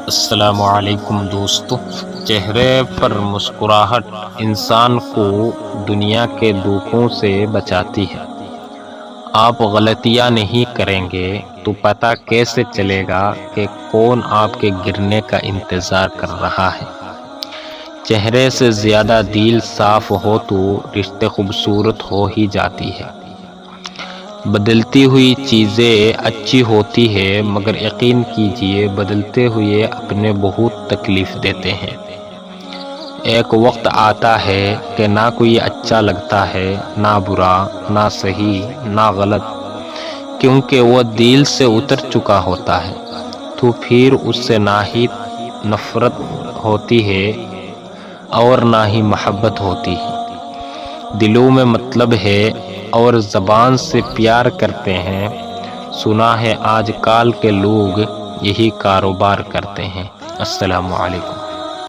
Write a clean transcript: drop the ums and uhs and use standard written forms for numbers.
السلام علیکم دوستو، چہرے پر مسکراہٹ انسان کو دنیا کے دکھوں سے بچاتی ہے۔ آپ غلطیاں نہیں کریں گے تو پتہ کیسے چلے گا کہ کون آپ کے گرنے کا انتظار کر رہا ہے۔ چہرے سے زیادہ دل صاف ہو تو رشتے خوبصورت ہو ہی جاتی ہے۔ بدلتی ہوئی چیزیں اچھی ہوتی ہے، مگر یقین کیجئے بدلتے ہوئے اپنے بہت تکلیف دیتے ہیں۔ ایک وقت آتا ہے کہ نہ کوئی اچھا لگتا ہے، نہ برا، نہ صحیح، نہ غلط، کیونکہ وہ دل سے اتر چکا ہوتا ہے۔ تو پھر اس سے نہ ہی نفرت ہوتی ہے اور نہ ہی محبت ہوتی ہے۔ دلوں میں مطلب ہے اور زبان سے پیار کرتے ہیں۔ سنا ہے آج کل کے لوگ یہی کاروبار کرتے ہیں۔ السلام علیکم۔